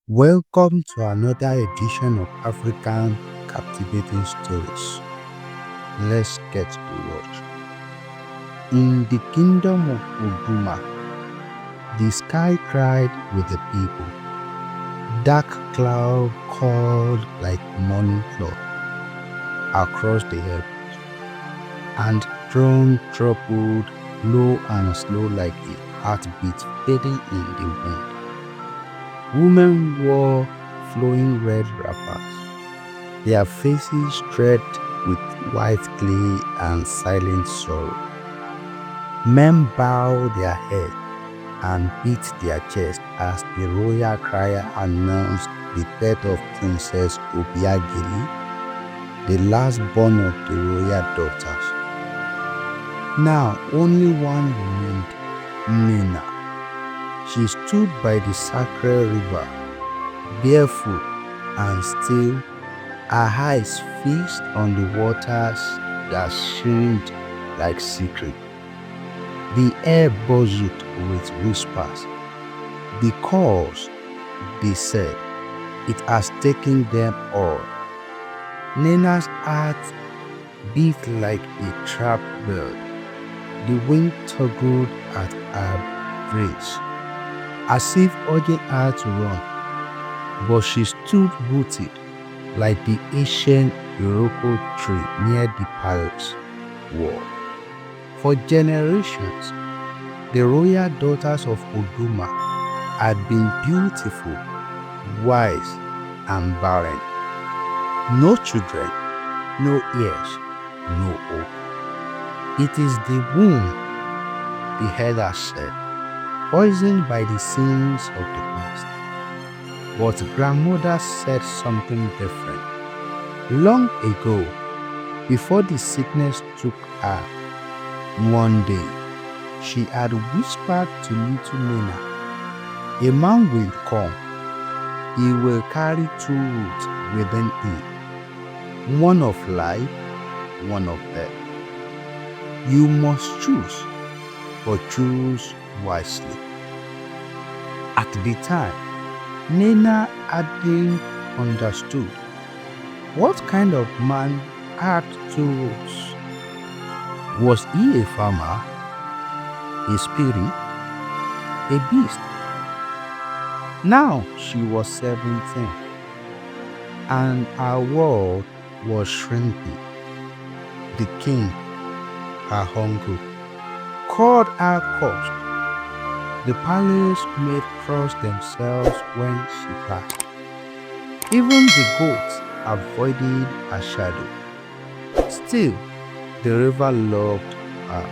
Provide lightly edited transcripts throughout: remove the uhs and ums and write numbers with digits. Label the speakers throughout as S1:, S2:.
S1: Welcome to another edition of African Captivating Stories. Let's get to work. In the Kingdom of Oduma, the sky cried with the people. Dark cloud called like morning cloud across the heavens, and throne troubled low and slow like a heartbeat fading in the wind. Women wore flowing red wrappers, their faces streaked with white clay and silent sorrow. Men bowed their heads and beat their chests as the royal crier announced the death of Princess Obiageli, the last born of the royal daughters. Now only one remained, Nnenna. She stood by the sacred river, barefoot and still, her eyes fixed on the waters that shimmered like secret. The air buzzed with whispers, because, they said, it has taken them all. Nnenna's heart beat like a trapped bird. The wind tuggled at her braids, as if urging her to run, but she stood rooted like the ancient Iroko tree near the palace wall. For generations, the royal daughters of Oduma had been beautiful, wise, and barren. No children, no heirs, no hope. It is the womb, the elder said, poisoned by the sins of the past. But grandmother said something different. Long ago, before the sickness took her, one day, she had whispered to little Nnenna, a man will come. He will carry two roots within him, one of life, one of death. You must choose, but choose wisely. At the time, Nnenna hadn't understood what kind of man had two roots. Was he a farmer, a spirit, a beast? Now she was 17, and her world was shrinking. The king, her uncle, called her cursed. The palace made cross themselves when she passed. Even the goats avoided her shadow. Still, the river loved her.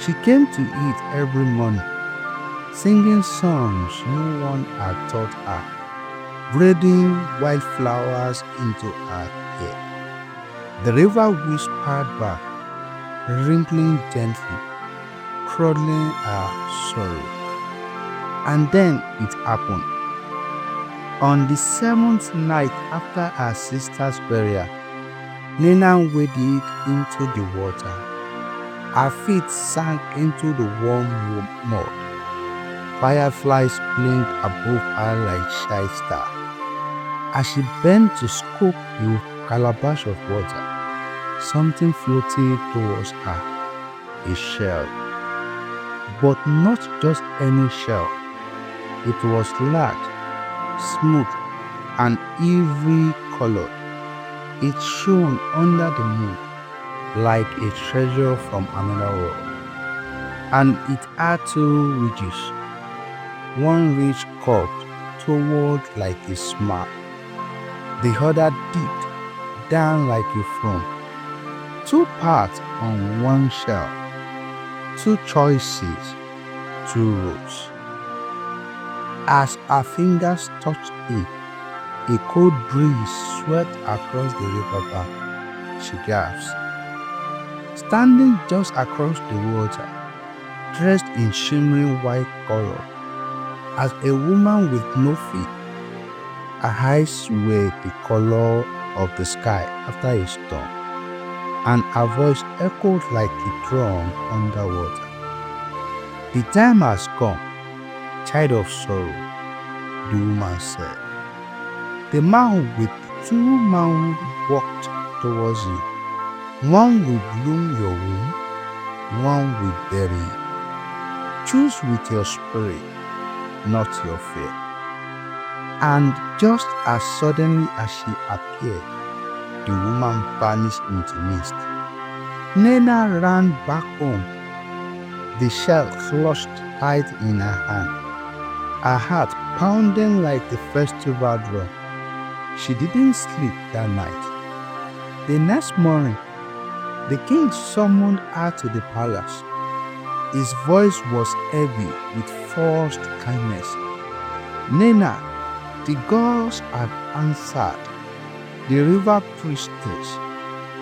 S1: She came to eat every morning, singing songs no one had taught her, braiding wildflowers into her hair. The river whispered back, rippling gently, cradling her sorrow. And then it happened. On the seventh night after her sister's burial, Nnenna waded into the water. Her feet sank into the warm mud. Fireflies blinked above her like shy stars. As she bent to scoop the calabash of water, something floated towards her, a shell. But not just any shell. It was large, smooth, and ivory colored. It shone under the moon like a treasure from another world. And it had two ridges, one ridge curved toward like a smile, the other dipped down like a front. Two parts on one shell, two choices, two roots. As her fingers touched it, a cold breeze swept across the riverbank. She gasped. Standing just across the water, dressed in shimmering white color, as a woman with no feet, her eyes were the color of the sky after a storm, and her voice echoed like a drum underwater. The time has come, child of sorrow. the woman said. The man with 2 manhood walked towards you. One will bloom your womb, one will bury you. Choose with your spirit, not your fear. And just as suddenly as she appeared, the woman vanished into mist. Nnenna ran back home, the shell clutched tight in her hand, her heart pounding like the festival drum. She didn't sleep that night. The next morning, the king summoned her to the palace. His voice was heavy with forced kindness. Nnenna, the gods had answered. The river priestess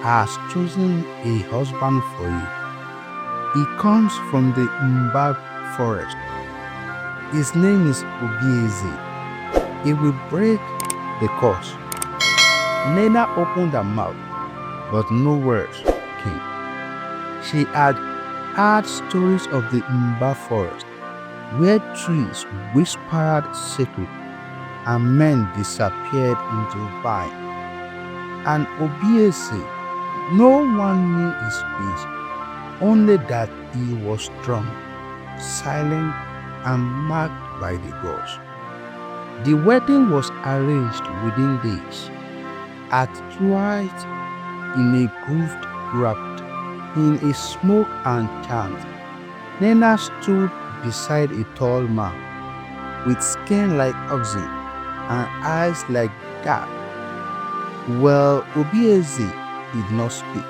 S1: has chosen a husband for you. He comes from the Mba forest. His name is Obieze. He will break the curse. Nnenna opened her mouth, but no words came. She had heard stories of the Mba forest, where trees whispered secrets and men disappeared into vine. And Obieze, no one knew his face, only that he was strong, silent, and marked by the gods. The wedding was arranged within days. At twilight, in a grove wrapped in a smoke and chant, Nnenna stood beside a tall man with skin like oxen and eyes like dark. Well, Obieze did not speak.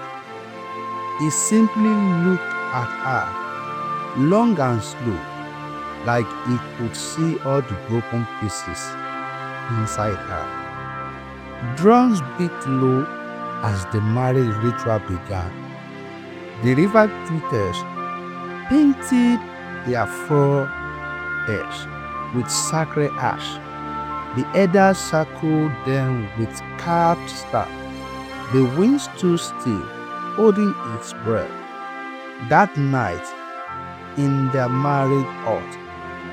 S1: He simply looked at her, long and slow, like he could see all the broken pieces inside her. Drums beat low as the marriage ritual began. The river critters painted their foreheads with sacred ash. The elders circled them with carved staff. The wind stood still, holding its breath. That night, in their marriage hut,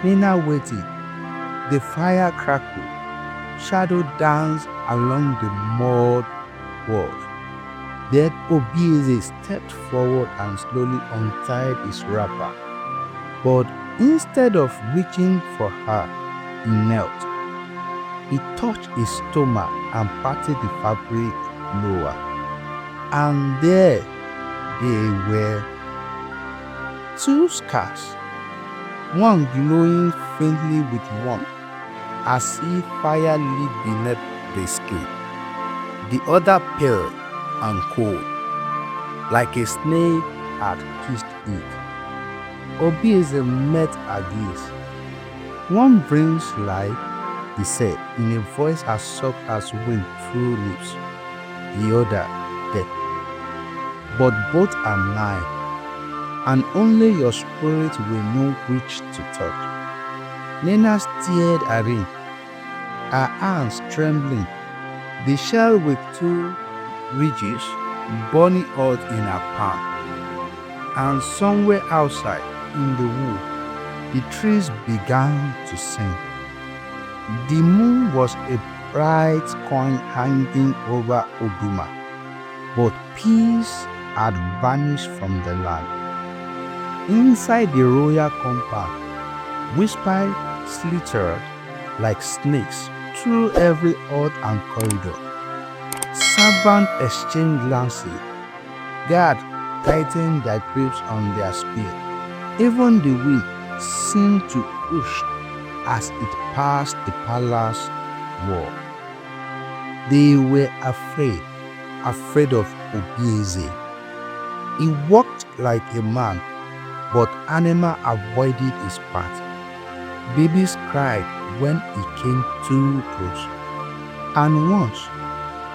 S1: Nnenna waited. The fire crackled. Shadow danced along the mud walls. Then Obieze stepped forward and slowly untied his wrapper. But instead of reaching for her, he knelt. He touched his stomach and patted the fabric lower. And there they were, 2 scars, one glowing faintly with warmth, as if fire lit beneath the skin. The other pale and cold, like a snake had kissed it. Obieze met her gaze. One brings life, he said in a voice as soft as wind through lips. The other, death. But both are nigh, and only your spirit will know which to touch. Nnenna stared at him, her hands trembling, the shell with 2 ridges burning hot in her palm. And somewhere outside, in the wood, the trees began to sing. The moon was a bright coin hanging over Oduma, but peace had vanished from the land. Inside the royal compound, whispers slithered like snakes through every hut and corridor. Servants exchanged glances. Guards tightened their grips on their spears. Even the wind seemed to hush as it passed the palace wall. They were afraid of Obieze. He walked like a man, but animals avoided his path. Babies cried when he came too close. And once,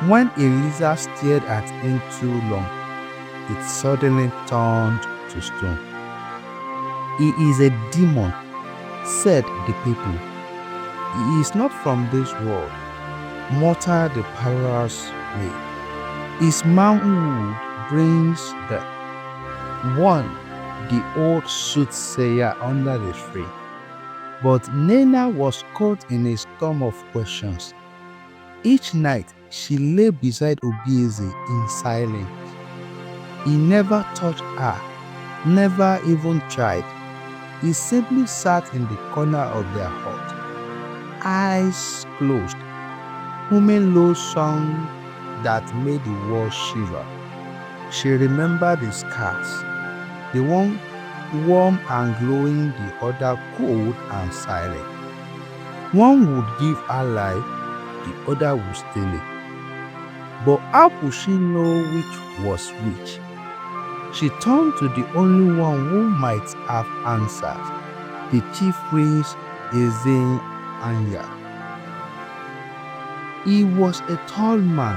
S1: when a lizard stared at him too long, it suddenly turned to stone. He is a demon, said the people. He is not from this world, muttered the palace maid. His manhood brings death. One, the old soothsayer under the tree. But Nnenna was caught in a storm of questions. Each night, she lay beside Obieze in silence. He never touched her, never even tried. He simply sat in the corner of their hut, eyes closed, humming low song that made the walls shiver. She remembered the scars, the one warm and glowing, the other cold and silent. One would give her life, the other would steal it. But how could she know which was which? She turned to the only one who might have answers, the chief priest Eze Anya. He was a tall man,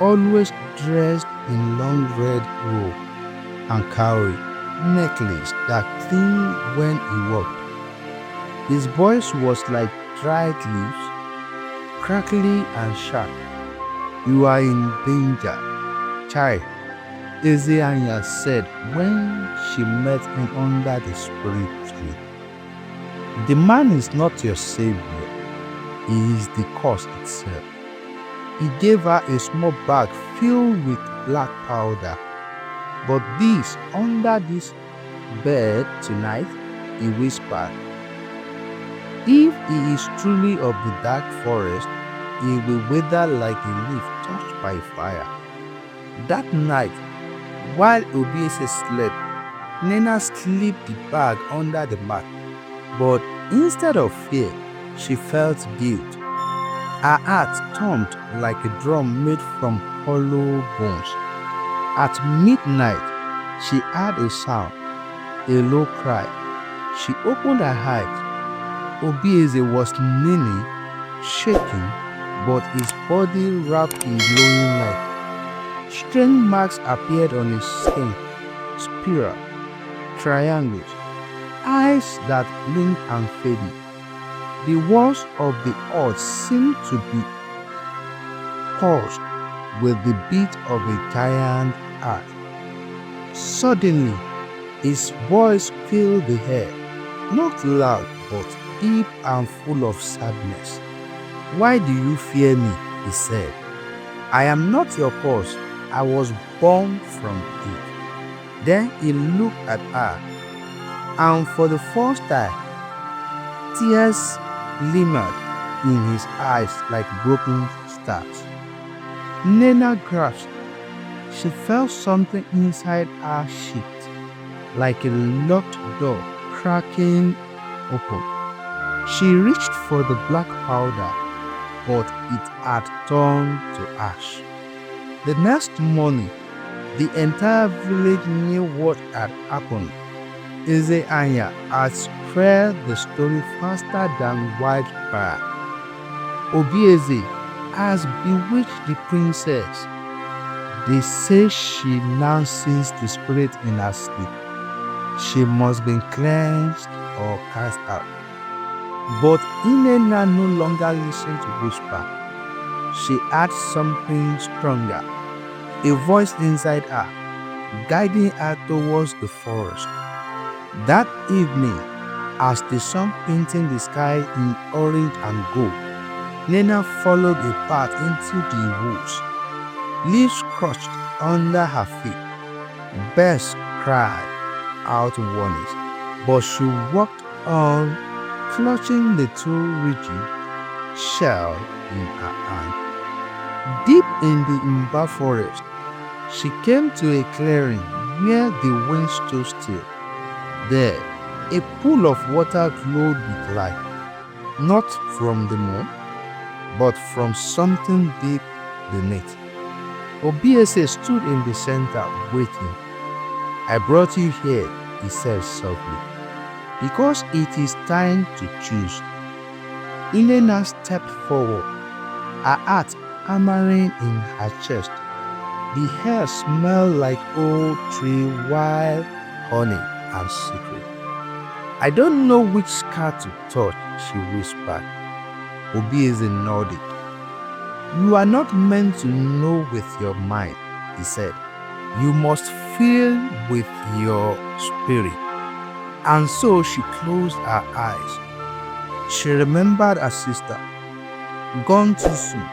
S1: always dressed in long red robe and carried necklace that clinked when he walked. His voice was like dried leaves, crackly and sharp. "You are in danger, child," Eze Anya said when she met him under the spirit tree. "The man is not your savior, he is the curse itself." He gave her a small bag filled with black powder. "But this, under this bed tonight," he whispered. "If he is truly of the dark forest, he will wither like a leaf touched by fire." That night, while Obieze slept, Nnenna slipped the bag under the mat. But instead of fear, she felt guilt. Her heart thumped like a drum made from hollow bones. At midnight, she heard a sound, a low cry. She opened her eyes. Obieze was kneeling, shaking, but his body wrapped in glowing light. Strange marks appeared on his skin, spiral, triangles, eyes that blinked and faded. The walls of the hut seemed to be pulsed with the beat of a giant heart. Suddenly, his voice filled the air, not loud but deep and full of sadness. "Why do you fear me?" he said. "I am not your cause. I was born from it." Then he looked at her, and for the first time, tears glimmered in his eyes like broken stars. Nnenna grasped. She felt something inside her shift, like a locked door cracking open. She reached for the black powder, but it had turned to ash. The next morning, the entire village knew what had happened. Eze Anya had spread the story faster than wildfire. Obieze has bewitched the princess. They say she now sees the spirit in her sleep. She must be cleansed or cast out. But Nnenna no longer listened to whisper. She had something stronger, a voice inside her, guiding her towards the forest. That evening, as the sun painted the sky in orange and gold, Nnenna followed a path into the woods. Leaves crushed under her feet. Birds cried out warnings, but she walked on, clutching the two-rigid shell in her hand. Deep in the Imba forest, she came to a clearing where the wind stood still. There, a pool of water glowed with light, not from the moon, but from something deep beneath. Obieze stood in the center, waiting. "I brought you here," he said softly, "because it is time to choose." Nnenna stepped forward, her heart hammering in her chest. The air smelled like old tree, wild honey, and secret. "I don't know which scar to touch," she whispered. Obieze nodded. "You are not meant to know with your mind," he said. "You must feel with your spirit." And so she closed her eyes. She remembered her sister, gone too soon.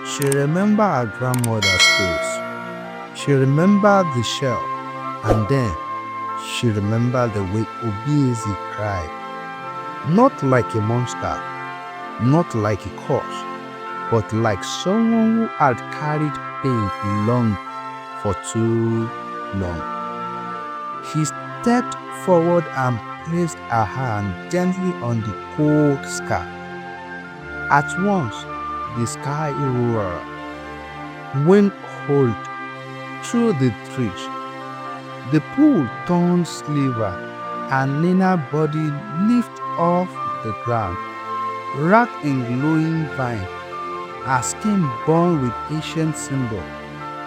S1: She remembered her grandmother's stories. She remembered the shell, and then she remembered the way Obieze cried. Not like a monster, not like a curse, but like someone who had carried pain along for too long. She stepped forward and placed her hand gently on the cold scar. At once, the sky roared. Wind howled through the trees. The pool turned silver, and Nnenna's body lifted off the ground, wrapped in glowing vine, her skin burned with ancient symbol.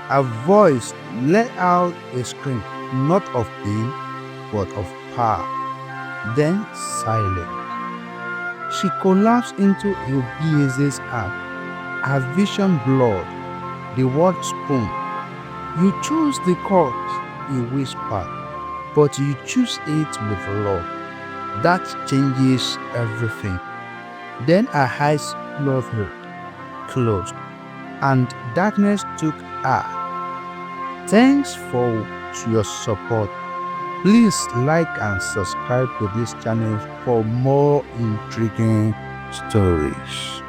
S1: Her voice let out a scream, not of pain, but of power. Then silence. She collapsed into Obieze's arm. Her vision blurred. The word spoon. You chose the corpse, he whispered, but you choose it with love. That changes everything. Then her eyes closed, and darkness took her. Thanks for your support. Please like and subscribe to this channel for more intriguing stories.